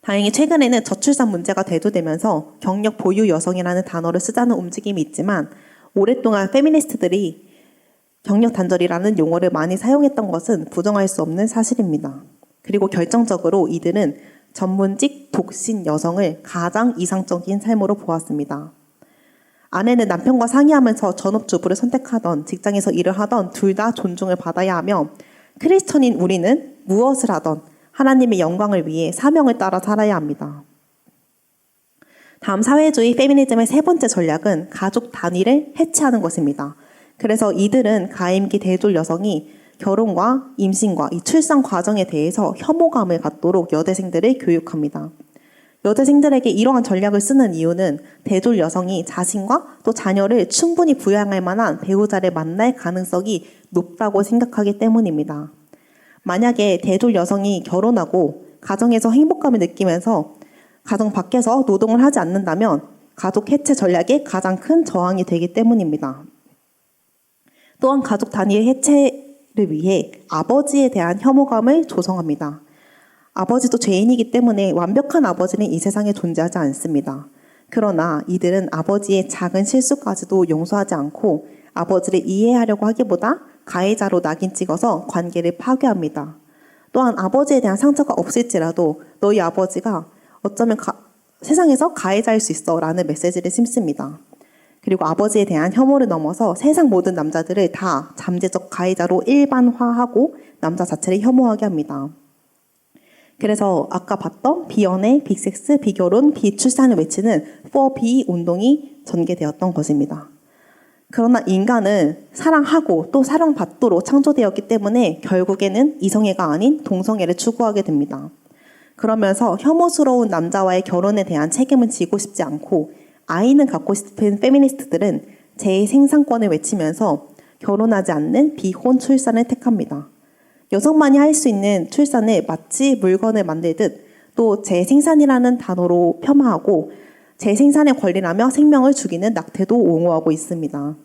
다행히 최근에는 저출산 문제가 대두되면서 경력 보유 여성이라는 단어를 쓰자는 움직임이 있지만 오랫동안 페미니스트들이 경력 단절이라는 용어를 많이 사용했던 것은 부정할 수 없는 사실입니다. 그리고 결정적으로 이들은 전문직 독신 여성을 가장 이상적인 삶으로 보았습니다. 아내는 남편과 상의하면서 전업주부를 선택하던 직장에서 일을 하던 둘 다 존중을 받아야 하며 크리스천인 우리는 무엇을 하던 하나님의 영광을 위해 사명을 따라 살아야 합니다. 다음 사회주의 페미니즘의 세 번째 전략은 가족 단위를 해체하는 것입니다. 그래서 이들은 가임기 대졸 여성이 결혼과 임신과 이 출산 과정에 대해서 혐오감을 갖도록 여대생들을 교육합니다. 여대생들에게 이러한 전략을 쓰는 이유는 대졸 여성이 자신과 또 자녀를 충분히 부양할 만한 배우자를 만날 가능성이 높다고 생각하기 때문입니다. 만약에 대졸 여성이 결혼하고 가정에서 행복감을 느끼면서 가정 밖에서 노동을 하지 않는다면 가족 해체 전략의 가장 큰 저항이 되기 때문입니다. 또한 가족 단위의 해체를 위해 아버지에 대한 혐오감을 조성합니다. 아버지도 죄인이기 때문에 완벽한 아버지는 이 세상에 존재하지 않습니다. 그러나 이들은 아버지의 작은 실수까지도 용서하지 않고 아버지를 이해하려고 하기보다 가해자로 낙인 찍어서 관계를 파괴합니다. 또한 아버지에 대한 상처가 없을지라도 너희 아버지가 어쩌면 세상에서 가해자일 수 있어 라는 메시지를 심습니다. 그리고 아버지에 대한 혐오를 넘어서 세상 모든 남자들을 다 잠재적 가해자로 일반화하고 남자 자체를 혐오하게 합니다. 그래서 아까 봤던 비연애, 빅섹스, 비결혼, 비출산을 외치는 4B 운동이 전개되었던 것입니다. 그러나 인간은 사랑하고 또 사랑받도록 창조되었기 때문에 결국에는 이성애가 아닌 동성애를 추구하게 됩니다. 그러면서 혐오스러운 남자와의 결혼에 대한 책임은 지고 싶지 않고 아이는 갖고 싶은 페미니스트들은 재생산권을 외치면서 결혼하지 않는 비혼 출산을 택합니다. 여성만이 할 수 있는 출산을 마치 물건을 만들듯 또 재생산이라는 단어로 폄하하고 재생산의 권리라며 생명을 죽이는 낙태도 옹호하고 있습니다.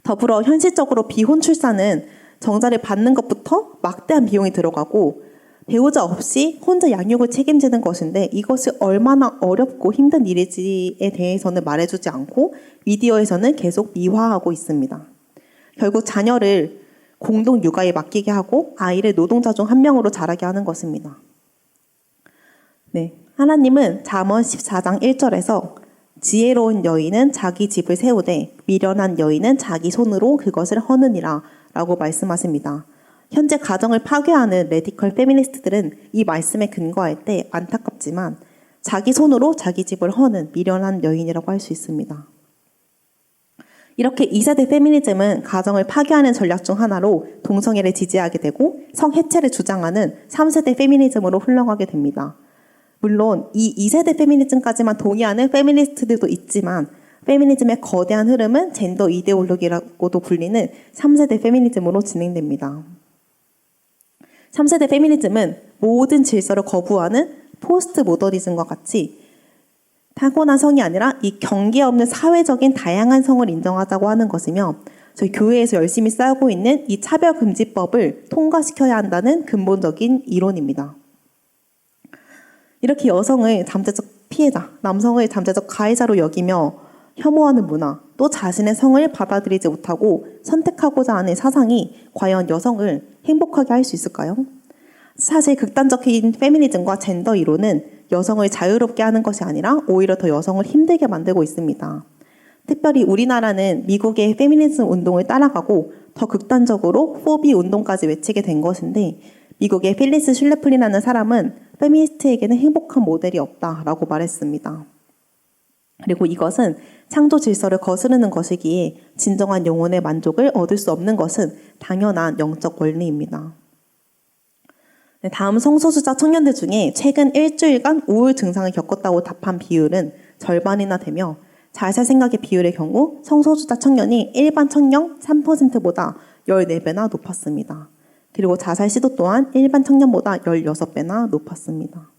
더불어 현실적으로 비혼 출산은 정자를 받는 것부터 막대한 비용이 들어가고 배우자 없이 혼자 양육을 책임지는 것인데 이것이 얼마나 어렵고 힘든 일인지에 대해서는 말해주지 않고 미디어에서는 계속 미화하고 있습니다. 결국 자녀를 공동 육아에 맡기게 하고 아이를 노동자 중 한 명으로 자라게 하는 것입니다. 네, 하나님은 잠언 14장 1절에서 지혜로운 여인은 자기 집을 세우되 미련한 여인은 자기 손으로 그것을 허느니라 라고 말씀하십니다. 현재 가정을 파괴하는 레디컬 페미니스트들은 이 말씀에 근거할 때 안타깝지만 자기 손으로 자기 집을 허는 미련한 여인이라고 할 수 있습니다. 이렇게 2세대 페미니즘은 가정을 파괴하는 전략 중 하나로 동성애를 지지하게 되고 성해체를 주장하는 3세대 페미니즘으로 흘러가게 됩니다. 물론 이 2세대 페미니즘까지만 동의하는 페미니스트들도 있지만 페미니즘의 거대한 흐름은 젠더 이데올로기라고도 불리는 3세대 페미니즘으로 진행됩니다. 3세대 페미니즘은 모든 질서를 거부하는 포스트 모더니즘과 같이 타고난 성이 아니라 이 경계 없는 사회적인 다양한 성을 인정하자고 하는 것이며 저희 교회에서 열심히 싸우고 있는 이 차별금지법을 통과시켜야 한다는 근본적인 이론입니다. 이렇게 여성을 잠재적 피해자, 남성을 잠재적 가해자로 여기며 혐오하는 문화, 또 자신의 성을 받아들이지 못하고 선택하고자 하는 사상이 과연 여성을 행복하게 할 수 있을까요? 사실 극단적인 페미니즘과 젠더 이론은 여성을 자유롭게 하는 것이 아니라 오히려 더 여성을 힘들게 만들고 있습니다. 특별히 우리나라는 미국의 페미니즘 운동을 따라가고 더 극단적으로 4B 운동까지 외치게 된 것인데 미국의 필리스 슐레플리라는 사람은 페미니스트에게는 행복한 모델이 없다라고 말했습니다. 그리고 이것은 창조 질서를 거스르는 것이기에 진정한 영혼의 만족을 얻을 수 없는 것은 당연한 영적 원리입니다. 네, 다음 성소수자 청년들 중에 최근 일주일간 우울 증상을 겪었다고 답한 비율은 절반이나 되며 자살 생각의 비율의 경우 성소수자 청년이 일반 청년 3%보다 14배나 높았습니다. 그리고 자살 시도 또한 일반 청년보다 16배나 높았습니다.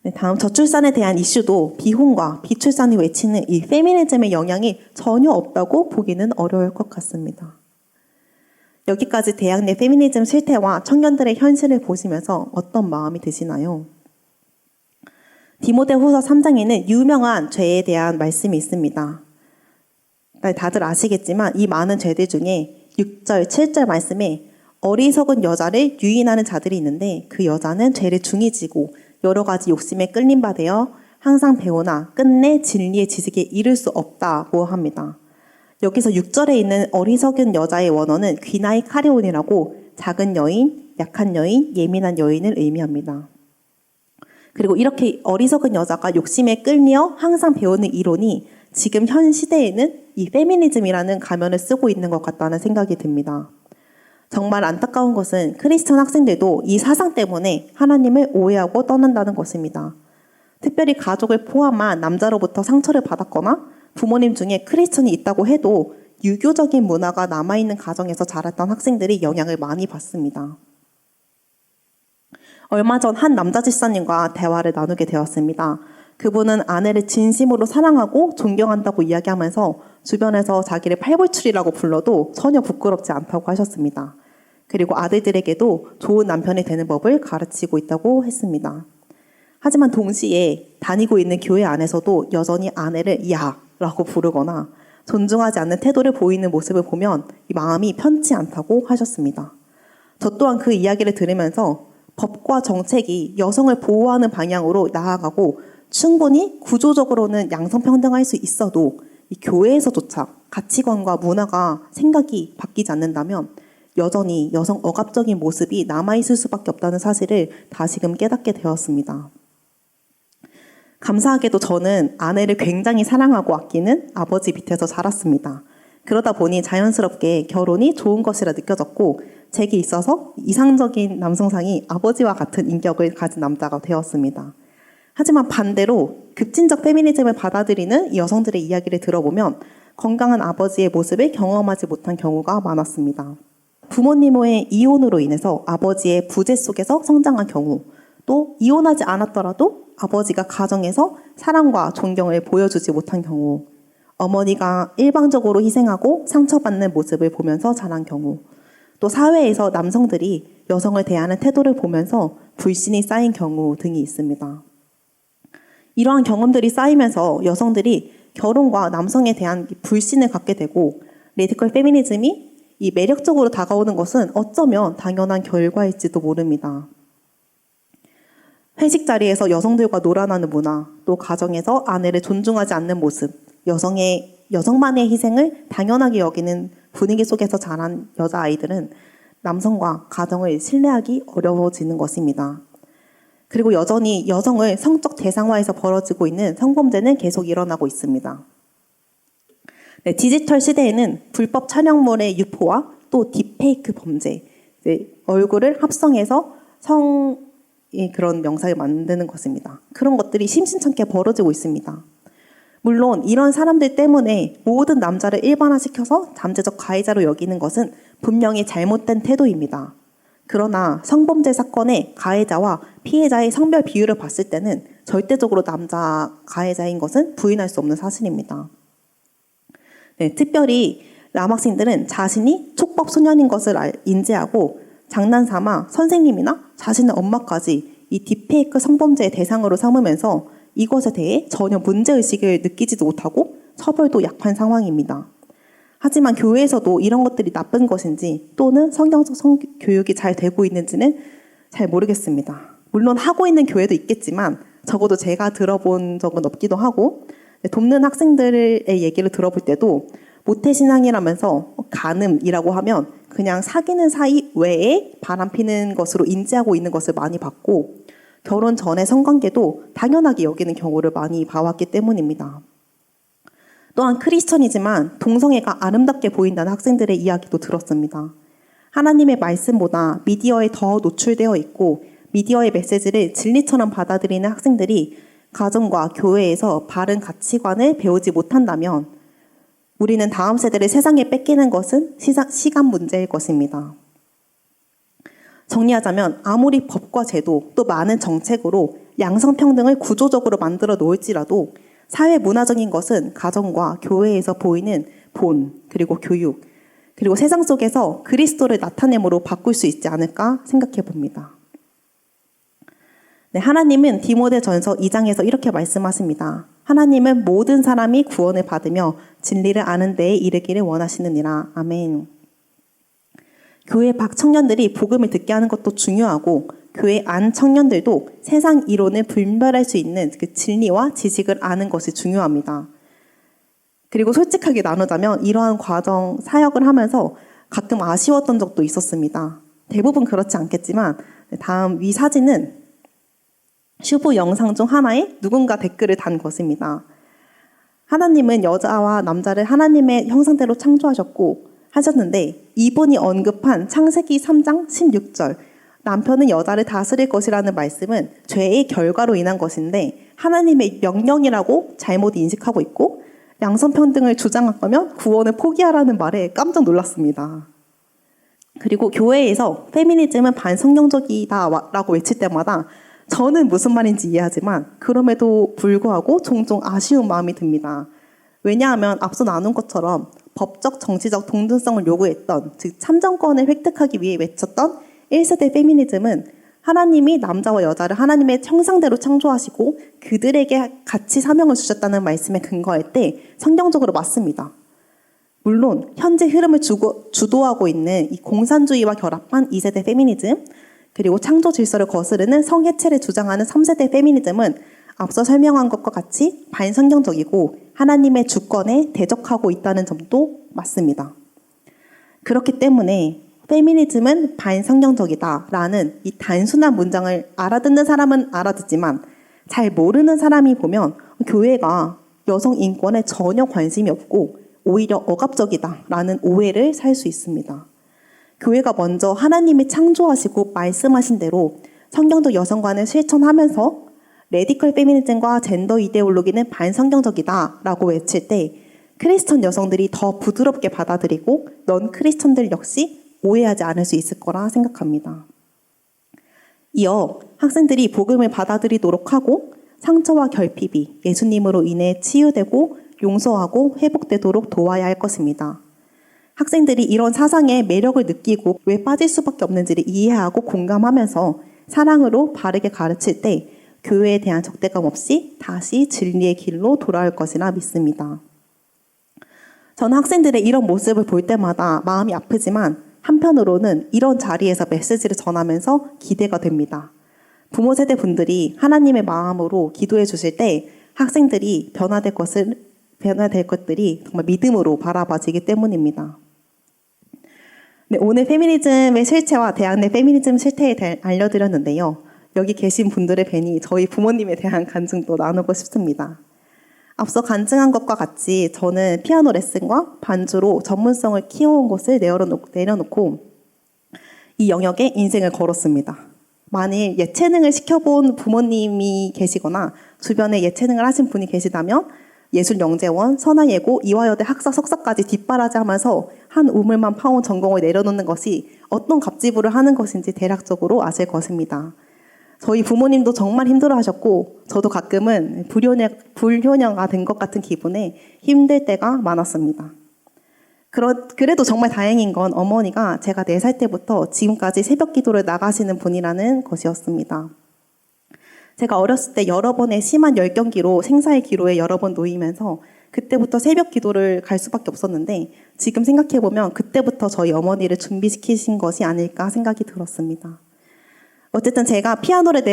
네, 다음 저출산에 대한 이슈도 비혼과 비출산이 외치는 이 페미니즘의 영향이 전혀 없다고 보기는 어려울 것 같습니다. 여기까지 대학 내 페미니즘 실태와 청년들의 현실을 보시면서 어떤 마음이 드시나요? 디모데후서 3장에는 유명한 죄에 대한 말씀이 있습니다. 다들 아시겠지만 이 많은 죄들 중에 6절, 7절 말씀에 어리석은 여자를 유인하는 자들이 있는데 그 여자는 죄를 중히 지고 여러 가지 욕심에 끌린 바 되어 항상 배우나 끝내 진리의 지식에 이를 수 없다고 합니다. 여기서 6절에 있는 어리석은 여자의 원어는 귀나이 카리온이라고 작은 여인, 약한 여인, 예민한 여인을 의미합니다. 그리고 이렇게 어리석은 여자가 욕심에 끌려 항상 배우는 이론이 지금 현 시대에는 이 페미니즘이라는 가면을 쓰고 있는 것 같다는 생각이 듭니다. 정말 안타까운 것은 크리스천 학생들도 이 사상 때문에 하나님을 오해하고 떠난다는 것입니다. 특별히 가족을 포함한 남자로부터 상처를 받았거나 부모님 중에 크리스천이 있다고 해도 유교적인 문화가 남아있는 가정에서 자랐던 학생들이 영향을 많이 받습니다. 얼마 전 한 남자 집사님과 대화를 나누게 되었습니다. 그분은 아내를 진심으로 사랑하고 존경한다고 이야기하면서 주변에서 자기를 팔불출이라고 불러도 전혀 부끄럽지 않다고 하셨습니다. 그리고 아들들에게도 좋은 남편이 되는 법을 가르치고 있다고 했습니다. 하지만 동시에 다니고 있는 교회 안에서도 여전히 아내를 야라고 부르거나 존중하지 않는 태도를 보이는 모습을 보면 이 마음이 편치 않다고 하셨습니다. 저 또한 그 이야기를 들으면서 법과 정책이 여성을 보호하는 방향으로 나아가고 충분히 구조적으로는 양성평등할 수 있어도 이 교회에서조차 가치관과 문화가 생각이 바뀌지 않는다면 여전히 여성 억압적인 모습이 남아있을 수밖에 없다는 사실을 다시금 깨닫게 되었습니다. 감사하게도 저는 아내를 굉장히 사랑하고 아끼는 아버지 밑에서 자랐습니다. 그러다 보니 자연스럽게 결혼이 좋은 것이라 느껴졌고 제게 있어서 이상적인 남성상이 아버지와 같은 인격을 가진 남자가 되었습니다. 하지만 반대로 급진적 페미니즘을 받아들이는 여성들의 이야기를 들어보면 건강한 아버지의 모습을 경험하지 못한 경우가 많았습니다. 부모님의 이혼으로 인해서 아버지의 부재 속에서 성장한 경우, 또 이혼하지 않았더라도 아버지가 가정에서 사랑과 존경을 보여주지 못한 경우, 어머니가 일방적으로 희생하고 상처받는 모습을 보면서 자란 경우, 또 사회에서 남성들이 여성을 대하는 태도를 보면서 불신이 쌓인 경우 등이 있습니다. 이러한 경험들이 쌓이면서 여성들이 결혼과 남성에 대한 불신을 갖게 되고 레디컬 페미니즘이 이 매력적으로 다가오는 것은 어쩌면 당연한 결과일지도 모릅니다. 회식 자리에서 여성들과 놀아나는 문화, 또 가정에서 아내를 존중하지 않는 모습, 여성만의 희생을 당연하게 여기는 분위기 속에서 자란 여자아이들은 남성과 가정을 신뢰하기 어려워지는 것입니다. 그리고 여전히 여성을 성적 대상화해서 벌어지고 있는 성범죄는 계속 일어나고 있습니다. 네, 디지털 시대에는 불법 촬영물의 유포와 또 딥페이크 범죄, 얼굴을 합성해서 그런 영상을 만드는 것입니다. 그런 것들이 심심찮게 벌어지고 있습니다. 물론 이런 사람들 때문에 모든 남자를 일반화시켜서 잠재적 가해자로 여기는 것은 분명히 잘못된 태도입니다. 그러나 성범죄 사건의 가해자와 피해자의 성별 비율을 봤을 때는 절대적으로 남자 가해자인 것은 부인할 수 없는 사실입니다. 네, 특별히 남학생들은 자신이 촉법 소년인 것을 인지하고 장난삼아 선생님이나 자신의 엄마까지 이 딥페이크 성범죄의 대상으로 삼으면서 이것에 대해 전혀 문제의식을 느끼지도 못하고 처벌도 약한 상황입니다. 하지만 교회에서도 이런 것들이 나쁜 것인지 또는 성경적 성교육이 잘 되고 있는지는 잘 모르겠습니다. 물론 하고 있는 교회도 있겠지만 적어도 제가 들어본 적은 없기도 하고 돕는 학생들의 얘기를 들어볼 때도 모태신앙이라면서 간음이라고 하면 그냥 사귀는 사이 외에 바람피는 것으로 인지하고 있는 것을 많이 봤고 결혼 전의 성관계도 당연하게 여기는 경우를 많이 봐왔기 때문입니다. 또한 크리스천이지만 동성애가 아름답게 보인다는 학생들의 이야기도 들었습니다. 하나님의 말씀보다 미디어에 더 노출되어 있고 미디어의 메시지를 진리처럼 받아들이는 학생들이 가정과 교회에서 바른 가치관을 배우지 못한다면 우리는 다음 세대를 세상에 뺏기는 것은 시간 문제일 것입니다. 정리하자면 아무리 법과 제도 또 많은 정책으로 양성평등을 구조적으로 만들어 놓을지라도 사회 문화적인 것은 가정과 교회에서 보이는 본, 그리고 교육, 그리고 세상 속에서 그리스도를 나타냄으로 바꿀 수 있지 않을까 생각해 봅니다. 네, 하나님은 디모데전서 2장에서 이렇게 말씀하십니다. 하나님은 모든 사람이 구원을 받으며 진리를 아는 데에 이르기를 원하시느니라. 아멘. 교회 밖 청년들이 복음을 듣게 하는 것도 중요하고 교회 안 청년들도 세상 이론을 분별할 수 있는 그 진리와 지식을 아는 것이 중요합니다. 그리고 솔직하게 나누자면 이러한 과정, 사역을 하면서 가끔 아쉬웠던 적도 있었습니다. 대부분 그렇지 않겠지만 다음 위 사진은 슈브 영상 중 하나에 누군가 댓글을 단 것입니다. 하나님은 여자와 남자를 하나님의 형상대로 창조하셨고 하셨는데 이분이 언급한 창세기 3장 16절 남편은 여자를 다스릴 것이라는 말씀은 죄의 결과로 인한 것인데 하나님의 명령이라고 잘못 인식하고 있고 양성평등을 주장할 거면 구원을 포기하라는 말에 깜짝 놀랐습니다. 그리고 교회에서 페미니즘은 반성경적이다 라고 외칠 때마다 저는 무슨 말인지 이해하지만 그럼에도 불구하고 종종 아쉬운 마음이 듭니다. 왜냐하면 앞서 나눈 것처럼 법적, 정치적 동등성을 요구했던, 즉 참정권을 획득하기 위해 외쳤던 1세대 페미니즘은 하나님이 남자와 여자를 하나님의 형상대로 창조하시고 그들에게 같이 사명을 주셨다는 말씀에 근거할 때 성경적으로 맞습니다. 물론 현재 흐름을 주도하고 있는 이 공산주의와 결합한 2세대 페미니즘, 그리고 창조 질서를 거스르는 성해체를 주장하는 3세대 페미니즘은 앞서 설명한 것과 같이 반성경적이고 하나님의 주권에 대적하고 있다는 점도 맞습니다. 그렇기 때문에 페미니즘은 반성경적이다라는 이 단순한 문장을 알아듣는 사람은 알아듣지만 잘 모르는 사람이 보면 교회가 여성 인권에 전혀 관심이 없고 오히려 억압적이다라는 오해를 살 수 있습니다. 교회가 먼저 하나님이 창조하시고 말씀하신 대로 성경적 여성관을 실천하면서 레디컬 페미니즘과 젠더 이데올로기는 반성경적이다라고 외칠 때 크리스천 여성들이 더 부드럽게 받아들이고 넌 크리스천들 역시 오해하지 않을 수 있을 거라 생각합니다. 이어 학생들이 복음을 받아들이도록 하고 상처와 결핍이 예수님으로 인해 치유되고 용서하고 회복되도록 도와야 할 것입니다. 학생들이 이런 사상의 매력을 느끼고 왜 빠질 수밖에 없는지를 이해하고 공감하면서 사랑으로 바르게 가르칠 때 교회에 대한 적대감 없이 다시 진리의 길로 돌아올 것이라 믿습니다. 저는 학생들의 이런 모습을 볼 때마다 마음이 아프지만 한편으로는 이런 자리에서 메시지를 전하면서 기대가 됩니다. 부모 세대 분들이 하나님의 마음으로 기도해 주실 때 학생들이 변화될 것들이 정말 믿음으로 바라봐지기 때문입니다. 네, 오늘 페미니즘의 실체와 대학 내 페미니즘 실태에 대해 알려드렸는데요. 여기 계신 분들을 뵈니 저희 부모님에 대한 간증도 나누고 싶습니다. 앞서 간증한 것과 같이 저는 피아노 레슨과 반주로 전문성을 키워온 것을 내려놓고 이 영역에 인생을 걸었습니다. 만일 예체능을 시켜본 부모님이 계시거나 주변에 예체능을 하신 분이 계시다면 예술영재원, 선화예고, 이화여대 학사 석사까지 뒷바라지하면서 한 우물만 파온 전공을 내려놓는 것이 어떤 갑질을 하는 것인지 대략적으로 아실 것입니다. 저희 부모님도 정말 힘들어하셨고 저도 가끔은 불효녀가 된 것 같은 기분에 힘들 때가 많았습니다. 그래도 정말 다행인 건 어머니가 제가 4살 때부터 지금까지 새벽 기도를 나가시는 분이라는 것이었습니다. 제가 어렸을 때 여러 번의 심한 열경기로 생사의 기로에 여러 번 놓이면서 그때부터 새벽 기도를 갈 수밖에 없었는데 지금 생각해보면 그때부터 저희 어머니를 준비시키신 것이 아닐까 생각이 들었습니다. 어쨌든 제가 피아노를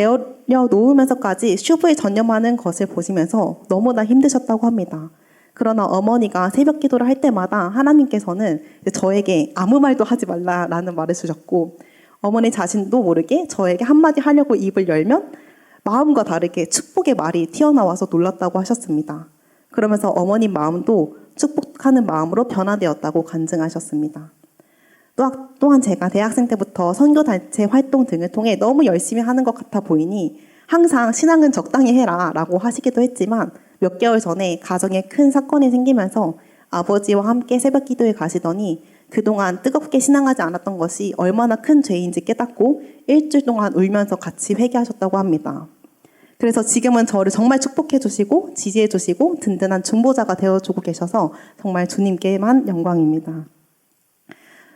내려놓으면서까지 슈브에 전념하는 것을 보시면서 너무나 힘드셨다고 합니다. 그러나 어머니가 새벽 기도를 할 때마다 하나님께서는 저에게 아무 말도 하지 말라라는 말을 주셨고 어머니 자신도 모르게 저에게 한마디 하려고 입을 열면 마음과 다르게 축복의 말이 튀어나와서 놀랐다고 하셨습니다. 그러면서 어머님 마음도 축복하는 마음으로 변화되었다고 간증하셨습니다. 또한 제가 대학생 때부터 선교단체 활동 등을 통해 너무 열심히 하는 것 같아 보이니 항상 신앙은 적당히 해라 라고 하시기도 했지만 몇 개월 전에 가정에 큰 사건이 생기면서 아버지와 함께 새벽 기도에 가시더니 그동안 뜨겁게 신앙하지 않았던 것이 얼마나 큰 죄인지 깨닫고 일주일 동안 울면서 같이 회개하셨다고 합니다. 그래서 지금은 저를 정말 축복해 주시고 지지해 주시고 든든한 중보자가 되어주고 계셔서 정말 주님께만 영광입니다.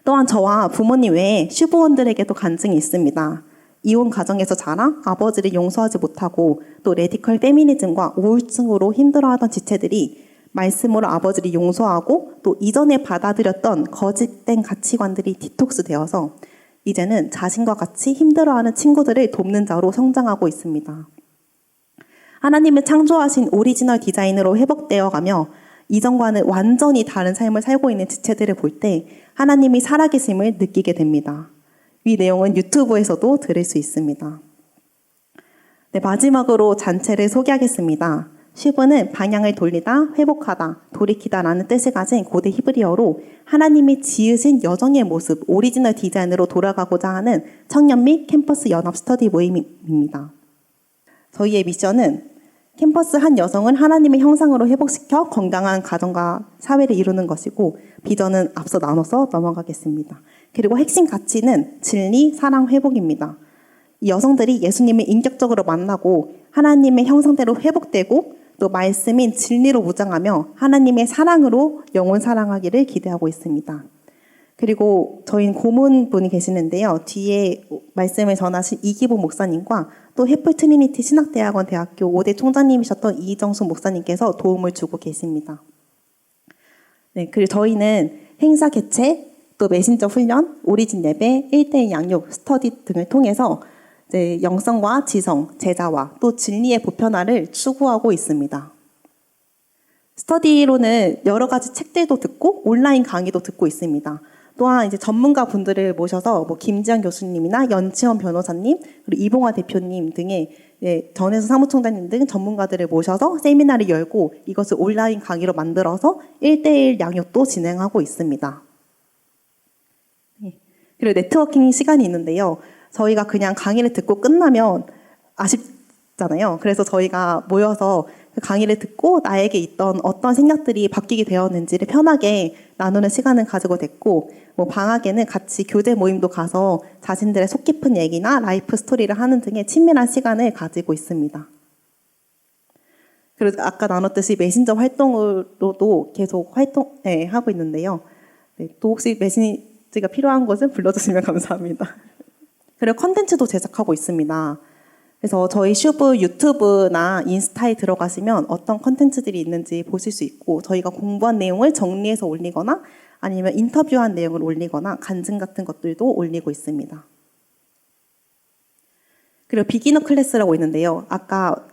또한 저와 부모님 외에 슈브원들에게도 간증이 있습니다. 이혼 가정에서 자라 아버지를 용서하지 못하고 또 레디컬 페미니즘과 우울증으로 힘들어하던 지체들이 말씀으로 아버지를 용서하고 또 이전에 받아들였던 거짓된 가치관들이 디톡스 되어서 이제는 자신과 같이 힘들어하는 친구들을 돕는 자로 성장하고 있습니다. 하나님은 창조하신 오리지널 디자인으로 회복되어 가며 이전과는 완전히 다른 삶을 살고 있는 지체들을 볼 때 하나님이 살아계심을 느끼게 됩니다. 이 내용은 유튜브에서도 들을 수 있습니다. 네, 마지막으로 잔체를 소개하겠습니다. 슈브는 방향을 돌리다, 회복하다, 돌이키다라는 뜻을 가진 고대 히브리어로 하나님이 지으신 여정의 모습, 오리지널 디자인으로 돌아가고자 하는 청년 및 캠퍼스 연합 스터디 모임입니다. 저희의 미션은 캠퍼스 한 여성을 하나님의 형상으로 회복시켜 건강한 가정과 사회를 이루는 것이고 비전은 앞서 나눠서 넘어가겠습니다. 그리고 핵심 가치는 진리, 사랑, 회복입니다. 이 여성들이 예수님을 인격적으로 만나고 하나님의 형상대로 회복되고 또 말씀인 진리로 무장하며 하나님의 사랑으로 영혼 사랑하기를 기대하고 있습니다. 그리고 저희는 고문분이 계시는데요. 뒤에 말씀을 전하신 이기복 목사님과 또 해플 트리니티 신학대학원 대학교 5대 총장님이셨던 이정숙 목사님께서 도움을 주고 계십니다. 네, 그리고 저희는 행사 개최, 또 메신저 훈련, 오리진 예배, 1대1 양육, 스터디 등을 통해서 이제 영성과 지성, 제자와 또 진리의 보편화를 추구하고 있습니다. 스터디로는 여러 가지 책들도 듣고 온라인 강의도 듣고 있습니다. 또한 이제 전문가 분들을 모셔서 김지현 교수님이나 연치원 변호사님, 그리고 이봉화 대표님 등의 전혜수 사무총장님 등 전문가들을 모셔서 세미나를 열고 이것을 온라인 강의로 만들어서 1대1 양육도 진행하고 있습니다. 그리고 네트워킹 시간이 있는데요. 저희가 그냥 강의를 듣고 끝나면 아쉽잖아요. 그래서 저희가 모여서 그 강의를 듣고 나에게 있던 어떤 생각들이 바뀌게 되었는지를 편하게 나누는 시간을 가지고 됐고 방학에는 같이 교제 모임도 가서 자신들의 속 깊은 얘기나 라이프 스토리를 하는 등의 친밀한 시간을 가지고 있습니다. 그리고 아까 나눴듯이 메신저 활동으로도 계속 하고 있는데요. 또 혹시 메신저가 필요한 것은 불러주시면 감사합니다. 그리고 컨텐츠도 제작하고 있습니다. 그래서 저희 슈브 유튜브나 인스타에 들어가시면 어떤 컨텐츠들이 있는지 보실 수 있고 저희가 공부한 내용을 정리해서 올리거나 아니면 인터뷰한 내용을 올리거나 간증 같은 것들도 올리고 있습니다. 그리고 비기너 클래스라고 있는데요. 아까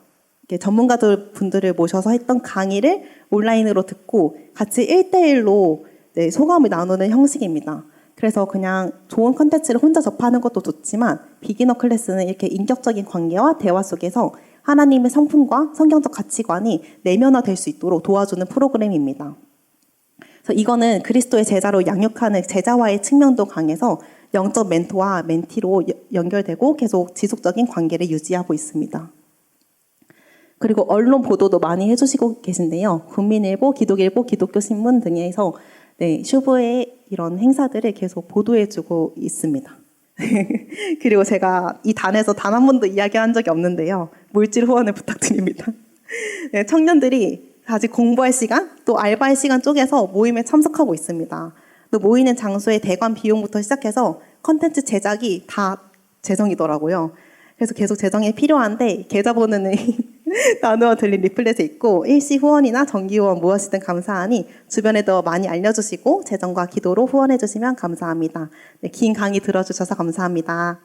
전문가들 분들을 모셔서 했던 강의를 온라인으로 듣고 같이 1대1로 소감을 나누는 형식입니다. 그래서 그냥 좋은 컨텐츠를 혼자 접하는 것도 좋지만 비기너 클래스는 이렇게 인격적인 관계와 대화 속에서 하나님의 성품과 성경적 가치관이 내면화될 수 있도록 도와주는 프로그램입니다. 그래서 이거는 그리스도의 제자로 양육하는 제자와의 측면도 강해서 영적 멘토와 멘티로 연결되고 계속 지속적인 관계를 유지하고 있습니다. 그리고 언론 보도도 많이 해주시고 계신데요. 국민일보, 기독일보, 기독교신문 등에서 슈브의 이런 행사들을 계속 보도해주고 있습니다. 그리고 제가 이 단에서 단 한 번도 이야기한 적이 없는데요. 물질 후원을 부탁드립니다. 청년들이 아직 공부할 시간, 또 알바할 시간 쪼개서 모임에 참석하고 있습니다. 또 모이는 장소의 대관 비용부터 시작해서 컨텐츠 제작이 다 재정이더라고요. 그래서 계속 재정이 필요한데 계좌번호는 나누어 드린 리플렛에 있고 일시 후원이나 정기 후원 무엇이든 감사하니 주변에도 많이 알려주시고 재정과 기도로 후원해 주시면 감사합니다. 긴 강의 들어주셔서 감사합니다.